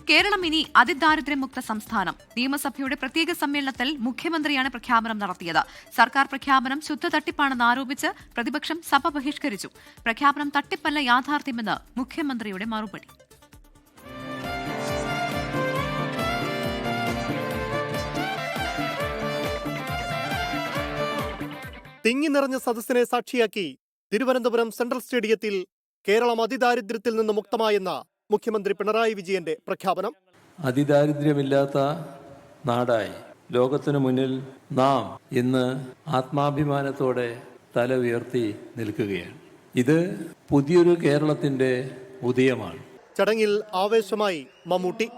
കേരളം ഇനി അതിദാരിദ്ര്യമുക്ത സംസ്ഥാനം. നിയമസഭയുടെ പ്രത്യേക സമ്മേളനത്തിൽ മുഖ്യമന്ത്രിയാണ് പ്രഖ്യാപനം നടത്തിയത്. സർക്കാർ പ്രഖ്യാപനം ശുദ്ധ തട്ടിപ്പാണെന്ന് ആരോപിച്ച് പ്രതിപക്ഷം സഭ ബഹിഷ്കരിച്ചു. പ്രഖ്യാപനം തട്ടിപ്പല്ല, യാഥാർത്ഥ്യമെന്ന് മുഖ്യമന്ത്രിയുടെ മറുപടി. തിങ്ങി നിറഞ്ഞ സദസ്സിനെ സാക്ഷിയാക്കി തിരുവനന്തപുരം സെൻട്രൽ സ്റ്റേഡിയത്തിൽ കേരളം അതിദാരിദ്ര്യത്തിൽ നിന്ന് മുക്തമായെന്ന മുഖ്യമന്ത്രി പിണറായി വിജയന്റെ പ്രഖ്യാപനം. അതിദാരിദ്ര്യമില്ലാത്ത നാടായി ലോകത്തിനു മുന്നിൽ നാം ഇന്ന് ആത്മാഭിമാനത്തോടെ തല ഉയർത്തി നിൽക്കുകയാണ്. ഇത് പുതിയൊരു കേരളത്തിന്റെ ഉദയമാണ്. ചടങ്ങിൽ ആവേശമായി മമ്മൂട്ടി.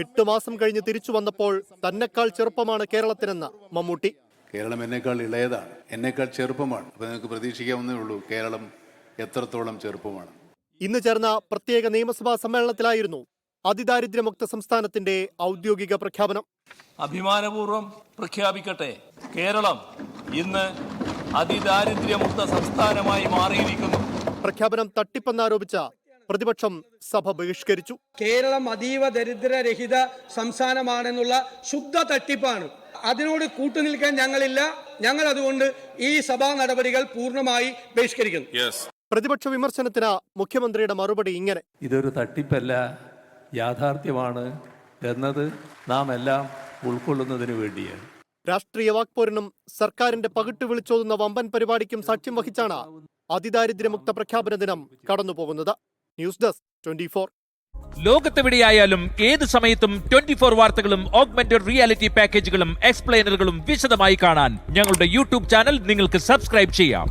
8 മാസം കഴിഞ്ഞ് തിരിച്ചു വന്നപ്പോൾ തന്നെക്കാൾ ചെറുപ്പമാണ് കേരളത്തിനെന്ന മമ്മൂട്ടി. കേരളം എന്നേക്കാൾ ഇളയതാണ്, എന്നേക്കാൾ ചെറുപ്പമാണ്. അപ്പോൾ നിങ്ങൾക്ക് പ്രതീക്ഷിക്കാവുന്നേ ഉള്ളൂ കേരളം എത്രത്തോളം ചെറുപ്പമാണ്. ഇന്ന് ചേർന്ന പ്രത്യേക നിയമസഭാ സമ്മേളനത്തിലായിരുന്നു അതിദാരിദ്ര്യമുക്ത സംസ്ഥാനത്തിന്റെ ഔദ്യോഗിക പ്രഖ്യാപനം. അഭിമാനപൂർവ്വം പ്രഖ്യാപിക്കട്ടെ, കേരളം ഇന്ന് അതിദാരിദ്ര്യമുക്ത സംസ്ഥാനമായി മാറിയിരിക്കുന്നു. പ്രഖ്യാപനം തട്ടിപ്പെന്നാരോപിച്ച പ്രതിപക്ഷം സഭ ബഹിഷ്കരിച്ചു. കേരളം അതീവ ദരിദ്രരഹിത സംസ്ഥാനമാണെന്നുള്ള ശുദ്ധ തട്ടിപ്പാണ്. അതിനോട് കൂട്ടുനിൽക്കാൻ ഞങ്ങളില്ല. ഞങ്ങൾ അതുകൊണ്ട് ഈ സഭാ നടപടികൾ പൂർണ്ണമായി ബഹിഷ്കരിക്കുന്നു. പ്രതിപക്ഷ വിമർശനത്തിന് മുഖ്യമന്ത്രിയുടെ മറുപടി ഇങ്ങനെ: ഇതൊരു തട്ടിപ്പല്ല, യാഥാർത്ഥ്യമാണ് എന്നത് നാം എല്ലാം ഉൾക്കൊള്ളുന്നതിന് വേണ്ടിയാണ്. രാഷ്ട്രീയ വാക്പോരിനും സർക്കാരിന്റെ പകിട്ട് വിളിച്ചോതുന്ന വമ്പൻ പരിപാടിക്കും സാക്ഷ്യം വഹിച്ചാണ് അതിദാരിദ്ര്യമുക്ത പ്രഖ്യാപന ദിനം കടന്നുപോകുന്നത്. News desk 24. ലോകത്തെവിടെയായാലും ഏത് സമയത്തും 24 വാർത്തകളും ഓഗ്മെന്റഡ് റിയാലിറ്റി പാക്കേജുകളും എക്സ്പ്ലെയിനറുകളും വിശദമായി കാണാൻ ഞങ്ങളുടെ യൂട്യൂബ് ചാനൽ നിങ്ങൾക്ക് സബ്സ്ക്രൈബ് ചെയ്യാം.